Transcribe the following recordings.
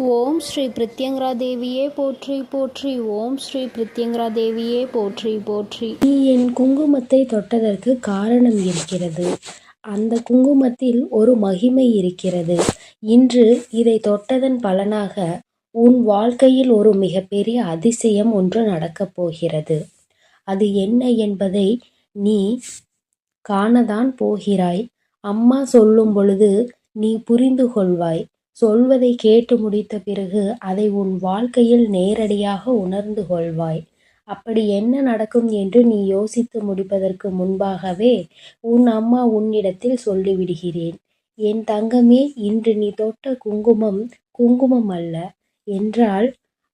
ஓம் ஸ்ரீ பிரித்யங்கரா தேவியே போற்றி போற்றி. ஓம் ஸ்ரீ பிரித்யங்கரா தேவியே போற்றி போற்றி. நீ என் குங்குமத்தை தொட்டதற்கு காரணம் இருக்கிறது. அந்த குங்குமத்தில் ஒரு மகிமை இருக்கிறது. இன்று இதை தொட்டதன் பலனாக உன் வாழ்க்கையில் ஒரு மிகப்பெரிய அதிசயம் ஒன்று நடக்கப் போகிறது. அது என்ன என்பதை நீ காணதான் போகிறாய். அம்மா சொல்லும் பொழுது நீ புரிந்து கொள்வாய். சொல்வதை கேட்டு முடித்த பிறகு அதை உன் வாழ்க்கையில் நேரடியாக உணர்ந்து கொள்வாய். அப்படி என்ன நடக்கும் என்று நீ யோசித்து முடிப்பதற்கு முன்பாகவே உன் அம்மா உன்னிடத்தில் சொல்லிவிடுகிறேன். என் தங்கமே, இன்று நீ தொட்ட குங்குமம் குங்குமம் அல்ல என்றால்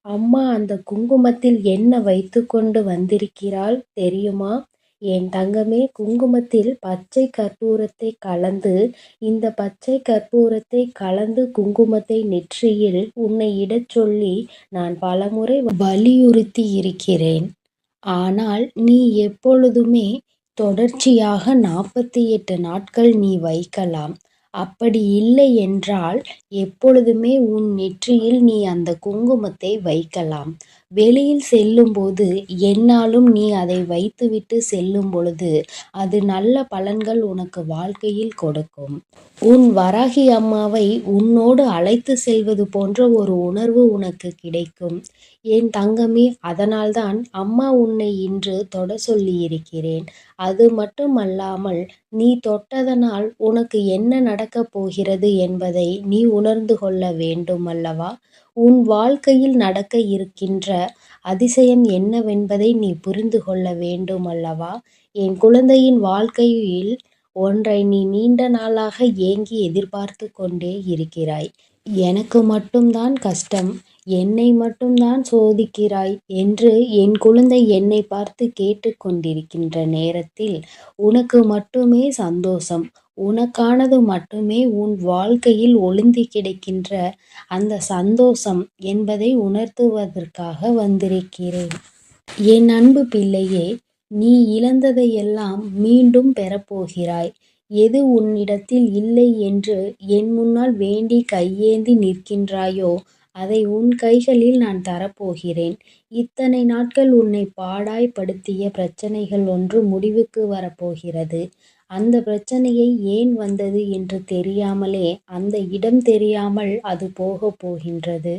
அம்மா அந்த குங்குமத்தில் என்ன வைத்துக்கொண்டு வந்திருக்கிறாள் தெரியுமா? என் தங்கமே, குங்குமத்தில் பச்சை கற்பூரத்தை கலந்து இந்த பச்சை கற்பூரத்தை கலந்து குங்குமத்தை நெற்றியில் உன்னை இடச் சொல்லி நான் பலமுறை வலியுறுத்தி இருக்கிறேன். ஆனால் நீ எப்பொழுதுமே தொடர்ச்சியாக 48 நாட்கள் நீ வைக்கலாம். அப்படி இல்லை என்றால் எப்பொழுதுமே உன் நெற்றியில் நீ அந்த குங்குமத்தை வைக்கலாம். வெளியில் செல்லும்போது எந்நாளும் நீ அதை வைத்துவிட்டு செல்லும் பொழுது அது நல்ல பலன்கள் உனக்கு வாழ்க்கையில் கொடுக்கும். உன் வராகி அம்மாவை உன்னோடு அழைத்து செல்வது போன்ற ஒரு உணர்வு உனக்கு கிடைக்கும். என் தங்கமே, அதனால்தான் அம்மா உன்னை இன்று தொட சொல்லியிருக்கிறேன். அது மட்டுமல்லாமல் நீ தொட்டதனால் உனக்கு என்ன நடக்கப் போகிறது என்பதை நீ உணர்ந்து கொள்ள வேண்டும் அல்லவா? உன் வாழ்க்கையில் நடக்க இருக்கின்ற அதிசயம் என்னவென்பதை நீ புரிந்து கொள்ள வேண்டும் அல்லவா? என் குழந்தையின் வாழ்க்கையில் ஒன்றை நீ நீண்ட நாளாக ஏங்கி எதிர்பார்த்து கொண்டே இருக்கிறாய். எனக்கு மட்டும்தான் கஷ்டம், என்னை மட்டும்தான் சோதிக்கிறாய் என்று என் குழந்தை என்னை பார்த்து கேட்டுக்கொண்டிருக்கின்ற நேரத்தில் உனக்கு மட்டுமே சந்தோஷம், உனக்கானது மட்டுமே உன் வாழ்க்கையில் ஒளிந்து கிடக்கின்ற அந்த சந்தோஷம் என்பதை உணர்த்துவதற்காக வந்திருக்கிறேன். என் அன்பு பிள்ளையே, நீ இழந்ததையெல்லாம் மீண்டும் பெறப்போகிறாய். எது உன்னிடத்தில் இல்லை என்று என் முன்னால் வேண்டி கையேந்தி நிற்கின்றாயோ அதை உன் கைகளில் நான் தரப்போகிறேன். இத்தனை நாட்கள் உன்னை பாடாய்படுத்திய பிரச்சனைகள் ஒன்று முடிவுக்கு வரப்போகிறது. அந்த பிரச்சனையை ஏன் வந்தது என்று தெரியாமலே அந்த இடம் தெரியாமல் அது போகப் போகின்றது.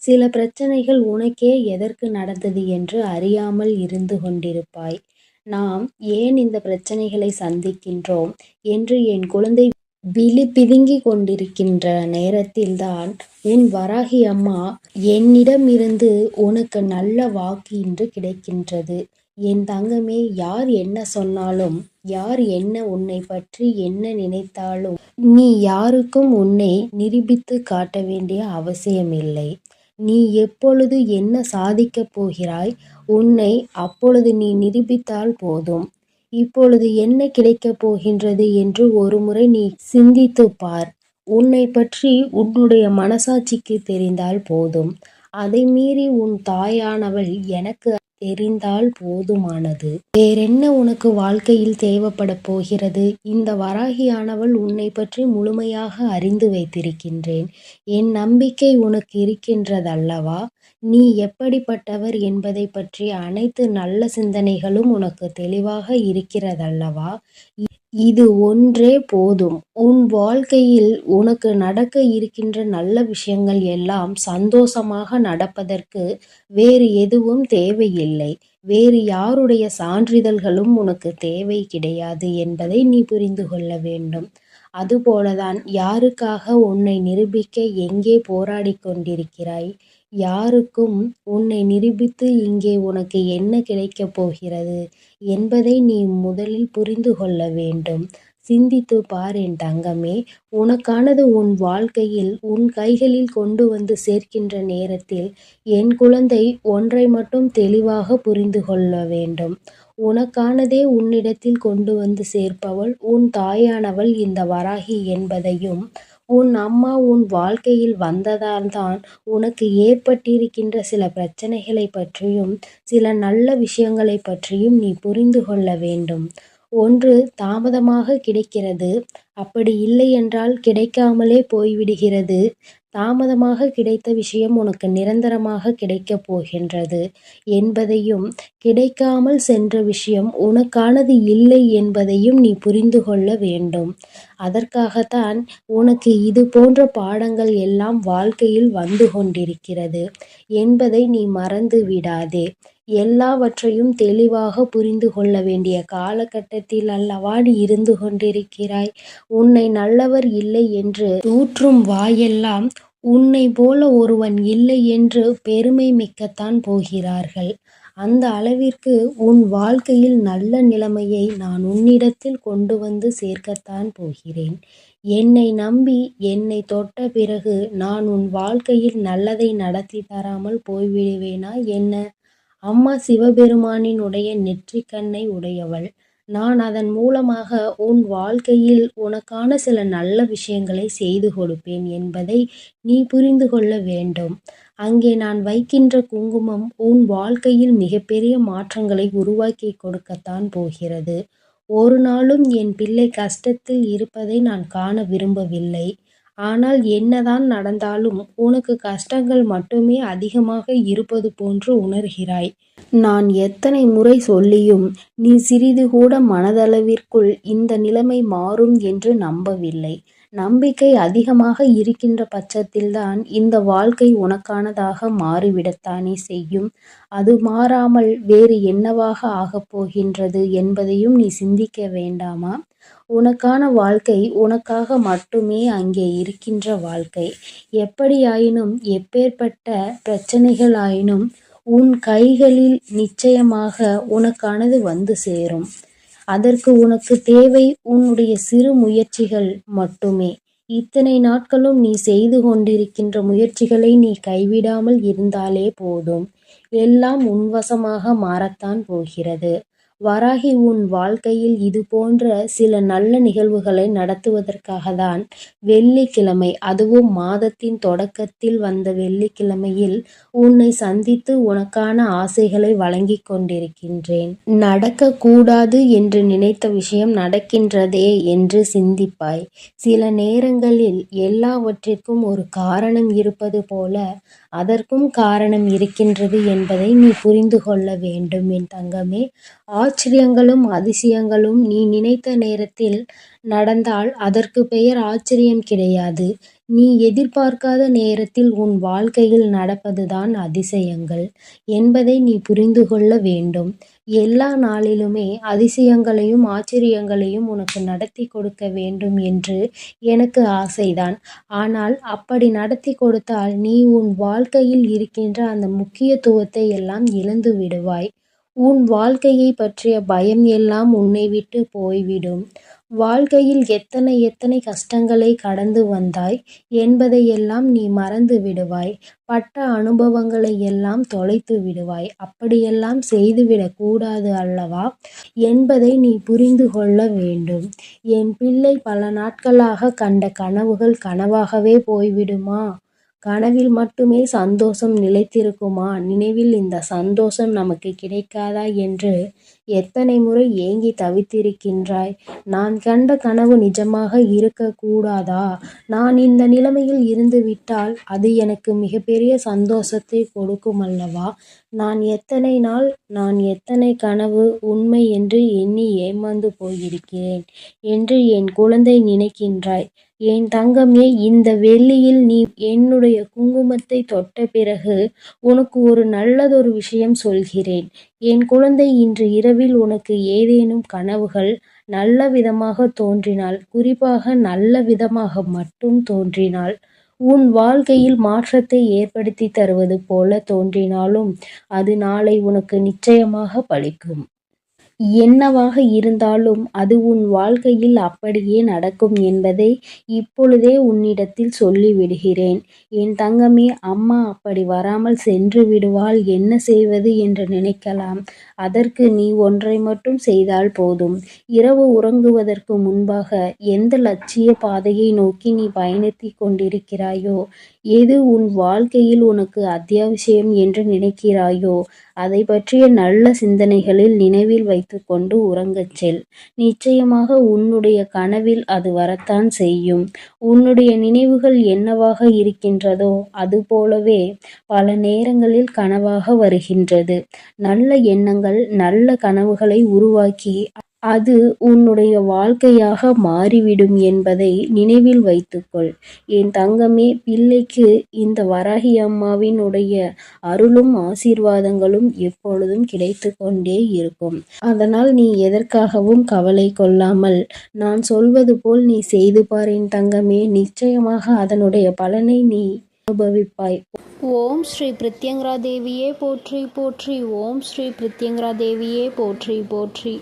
சில பிரச்சனைகள் உனக்கே எதற்கு நடந்தது என்று அறியாமல் இருந்து கொண்டிருப்பாய். நாம் ஏன் இந்த பிரச்சனைகளை சந்திக்கின்றோம் என்று என் குழந்தை விழி பிதுங்கிக் கொண்டிருக்கின்ற நேரத்தில்தான் உன் வராகி அம்மா என்னிடமிருந்து உனக்கு நல்ல வாக்கு இன்று கிடைக்கின்றது. என் தங்கமே, யார் என்ன சொன்னாலும், யார் என்ன உன்னை பற்றி என்ன நினைத்தாலும் நீ யாருக்கும் உன்னை நிரூபித்து காட்ட வேண்டிய அவசியமில்லை. நீ எப்பொழுது என்ன சாதிக்கப் போகிறாய், உன்னை அப்பொழுது நீ நிரூபித்தால் போதும். இப்பொழுது என்ன கிடைக்கப் போகின்றது என்று ஒருமுறை நீ சிந்தித்துப் பார். உன்னை பற்றி உன்னுடைய மனசாட்சிக்கு தெரிந்தால் போதும். அதை மீறி உன் தாயானவள் எனக்கு தெரிந்தால் போதுமானது. வேறென்ன உனக்கு வாழ்க்கையில் தேவைப்படப் போகிறது? இந்த வராகியானவள் உன்னை பற்றி முழுமையாக அறிந்து வைத்திருக்கின்றேன். என் நம்பிக்கை உனக்கு இருக்கின்றதல்லவா? நீ எப்படிப்பட்டவர் என்பதை பற்றி அனைத்து நல்ல சிந்தனைகளும் உனக்கு தெளிவாக இருக்கிறதல்லவா? இது ஒன்றே போதும். உன் வாழ்க்கையில் உனக்கு நடக்க இருக்கின்ற நல்ல விஷயங்கள் எல்லாம் சந்தோஷமாக நடப்பதற்கு வேறு எதுவும் தேவையில்லை. வேறு யாருடைய சான்றிதழ்களும் உனக்கு தேவை கிடையாது என்பதை நீ புரிந்து கொள்ள வேண்டும். அதுபோலதான் யாருக்காக உன்னை நிரூபிக்க எங்கே போராடிக் கொண்டிருக்கிறாய்? யாருக்கும் உன்னை நிரூபித்து இங்கே உனக்கு என்ன கிடைக்கப் போகிறது என்பதை நீ முதலில் புரிந்து கொள்ள வேண்டும். சிந்தித்துப் பார் என் தங்கமே. உனக்கானது உன் வாழ்க்கையில் உன் கைகளில் கொண்டு வந்து சேர்க்கின்ற நேரத்தில் என் குழந்தை ஒன்றை மட்டும் தெளிவாக புரிந்து கொள்ள வேண்டும். உனக்கானதே உன்னிடத்தில் கொண்டு வந்து சேர்ப்பவள் உன் தாயானவள் இந்த வராகி என்பதையும், உன் அம்மா உன் வாழ்க்கையில் வந்ததால்தான் உனக்கு ஏற்பட்டிருக்கின்ற சில பிரச்சனைகளை பற்றியும் சில நல்ல விஷயங்களை பற்றியும் நீ புரிந்து கொள்ள வேண்டும். ஒன்று தாமதமாக கிடைக்கிறது, அப்படி இல்லை என்றால் கிடைக்காமலே போய்விடுகிறது. தாமதமாக கிடைத்த விஷயம் உனக்கு நிரந்தரமாக கிடைக்கப் போகின்றது என்பதையும், கிடைக்காமல் சென்ற விஷயம் உனக்கானது இல்லை என்பதையும் நீ புரிந்து கொள்ள வேண்டும். அதற்காகத்தான் உனக்கு இது போன்ற பாடங்கள் எல்லாம் வாழ்க்கையில் வந்து கொண்டிருக்கிறது என்பதை நீ மறந்து விடாதே. எல்லாவற்றையும் தெளிவாக புரிந்து கொள்ள வேண்டிய காலகட்டத்தில் அல்லவா நீ இருந்து கொண்டிருக்கிறாய். உன்னை நல்லவர் இல்லை என்று தூற்றும் வாயெல்லாம் உன்னை போல ஒருவன் இல்லை என்று பெருமை மிக்கத்தான் போகிறார்கள். அந்த அளவிற்கு உன் வாழ்க்கையில் நல்ல நிலைமையை நான் உன்னிடத்தில் கொண்டு வந்து சேர்க்கத்தான் போகிறேன். என்னை நம்பி என்னை தொட்ட பிறகு நான் உன் வாழ்க்கையில் நல்லதை நடத்தி தராமல் போய்விடுவேனா என்ன? அம்மா சிவபெருமானினுடைய நெற்றிக் கண்ணை உடையவள். நான் அதன் மூலமாக உன் வாழ்க்கையில் உனக்கான சில நல்ல விஷயங்களை செய்து கொடுப்பேன் என்பதை நீ புரிந்து கொள்ள வேண்டும். அங்கே நான் வைக்கின்ற குங்குமம் உன் வாழ்க்கையில் மிகப்பெரிய மாற்றங்களை உருவாக்கி கொடுக்கத்தான் போகிறது. ஒரு நாளும் என் பிள்ளை கஷ்டத்தில் இருப்பதை நான் காண விரும்பவில்லை. ஆனால் என்னதான் நடந்தாலும் உனக்கு கஷ்டங்கள் மட்டுமே அதிகமாக இருப்பது போன்று உணர்கிறாய். நான் எத்தனை முறை சொல்லியும் நீ சிறிது கூட மனதளவிற்குள் இந்த நிலைமை மாறும் என்று நம்பவில்லை. நம்பிக்கை அதிகமாக இருக்கின்ற பட்சத்தில்தான் இந்த வாழ்க்கை உனக்கானதாக மாறிவிடத்தானே செய்யும். அது மாறாமல் வேறு என்னவாக ஆகப் போகின்றது என்பதையும் நீ சிந்திக்க வேண்டாமா? உனக்கான வாழ்க்கை உனக்காக மட்டுமே அங்கே இருக்கின்ற வாழ்க்கை. எப்படியாயினும் எப்பேற்பட்ட பிரச்சனைகளாயினும் உன் கைகளில் நிச்சயமாக உனக்கானது வந்து சேரும். அதற்கு உனக்கு தேவை உன்னுடைய சிறு முயற்சிகள் மட்டுமே. இத்தனை நாட்களும் நீ செய்து கொண்டிருக்கின்ற முயற்சிகளை நீ கைவிடாமல் இருந்தாலே போதும். எல்லாம் உன்வசமாக மாறத்தான் போகிறது. வராகி உன் வாழ்க்கையில் இது போன்ற சில நல்ல நிகழ்வுகளை நடத்துவதற்காகத்தான் வெள்ளிக்கிழமை, அதுவும் மாதத்தின் தொடக்கத்தில் வந்த வெள்ளிக்கிழமையில் உன்னை சந்தித்து உனக்கான ஆசைகளை வழங்கிக் கொண்டிருக்கின்றேன். நடக்கக்கூடாது என்று நினைத்த விஷயம் நடக்கின்றதே என்று சிந்திப்பாய். சில நேரங்களில் எல்லாவற்றிற்கும் ஒரு காரணம் இருப்பது போல அதற்கும் காரணம் இருக்கின்றது என்பதை நீ புரிந்து கொள்ள வேண்டும் என் தங்கமே. ஆச்சரியங்களும் அதிசயங்களும் நீ நினைத்த நேரத்தில் நடந்தால் அதற்கு பெயர் ஆச்சரியம் கிடையாது. நீ எதிர்பார்க்காத நேரத்தில் உன் வாழ்க்கையில் நடப்பதுதான் அதிசயங்கள் என்பதை நீ புரிந்து கொள்ள வேண்டும். எல்லா நாளிலுமே அதிசயங்களையும் ஆச்சரியங்களையும் உனக்கு நடத்தி கொடுக்க வேண்டும் என்று எனக்கு ஆசைதான். ஆனால் அப்படி நடத்தி கொடுத்தால் நீ உன் வாழ்க்கையில் இருக்கின்ற அந்த முக்கியத்துவத்தை எல்லாம் இழந்து விடுவாய். உன் வாழ்க்கையை பற்றிய பயம் எல்லாம் உன்னை விட்டு போய்விடும். வாழ்க்கையில் எத்தனை எத்தனை கஷ்டங்களை கடந்து வந்தாய் என்பதையெல்லாம் நீ மறந்து விடுவாய். பட்ட அனுபவங்களை எல்லாம் தொலைத்து விடுவாய். அப்படியெல்லாம் செய்துவிடக் கூடாது அல்லவா என்பதை நீ புரிந்து கொள்ள வேண்டும். என் பிள்ளை பல நாட்களாக கண்ட கனவுகள் கனவாகவே போய்விடுமா? கனவில் மட்டுமே சந்தோஷம் நிலைத்திருக்குமா? நினைவில் இந்த சந்தோஷம் நமக்கு கிடைக்காதா என்று எத்தனை முறை ஏங்கி தவித்திருக்கின்றாய். நான் கண்ட கனவு நிஜமாக இருக்கக்கூடாதா? நான் இந்த நிலைமையில் இருந்துவிட்டால் அது எனக்கு மிகப்பெரிய சந்தோஷத்தை கொடுக்கும் அல்லவா? நான் எத்தனை நாள், நான் எத்தனை கனவு உண்மை என்று எண்ணி ஏமாந்து போயிருக்கிறேன் என்று என் குழந்தை நினைக்கின்றாய். என் தங்கமே, இந்த வெள்ளியில் நீ என்னுடைய குங்குமத்தை தொட்ட பிறகு உனக்கு ஒரு நல்லதொரு விஷயம் சொல்கிறேன். என் குழந்தை, இன்று இரவில் உனக்கு ஏதேனும் கனவுகள் நல்ல விதமாக தோன்றினால், குறிப்பாக நல்ல விதமாக மட்டும் தோன்றினால், உன் வாழ்க்கையில் மாற்றத்தை ஏற்படுத்தி தருவது போல தோன்றினாலும் அது நாளை உனக்கு நிச்சயமாக பலிக்கும். என்னவாக இருந்தாலும் அது உன் வாழ்க்கையில் அப்படியே நடக்கும் என்பதை இப்பொழுதே உன்னிடத்தில் சொல்லிவிடுகிறேன். என் தங்கமே, அம்மா அப்படி வராமல் சென்று விடுவாள், என்ன செய்வது என்று நினைக்கலாம். அதற்கு நீ ஒன்றை மட்டும் செய்தால் போதும். இரவு உறங்குவதற்கு முன்பாக எந்த லட்சிய பாதையை நோக்கி நீ பயணித்து கொண்டிருக்கிறாயோ, எது உன் வாழ்க்கையில் உனக்கு அத்தியாவசியம் என்று நினைக்கிறாயோ அதை பற்றிய நல்ல சிந்தனைகளில் நினைவில் வைத்துக்கொண்டு உறங்கச் செல். நிச்சயமாக உன்னுடைய கனவில் அது வரத்தான் செய்யும். உன்னுடைய நினைவுகள் என்னவாக இருக்கின்றதோ அதுபோலவே பல நேரங்களில் கனவாக வருகின்றது. நல்ல எண்ணங்கள் நல்ல கனவுகளை உருவாக்கி அது உன்னுடைய வாழ்க்கையாக மாறிவிடும் என்பதை நினைவில் வைத்துக்கொள். என் தங்கமே, பிள்ளைக்கு இந்த வராகி அம்மாவினுடைய அருளும் ஆசீர்வாதங்களும் எப்பொழுதும் கிடைத்து கொண்டே இருக்கும். அதனால் நீ எதற்காகவும் கவலை கொள்ளாமல் நான் சொல்வது போல் நீ செய்து பார் என் தங்கமே. நிச்சயமாக அதனுடைய பலனை நீ அனுபவிப்பாய். ஓம் ஸ்ரீ பிரத்யங்கரா தேவியே போற்றி போற்றி. ஓம் ஸ்ரீ பிரத்யங்கரா தேவியே போற்றி போற்றி.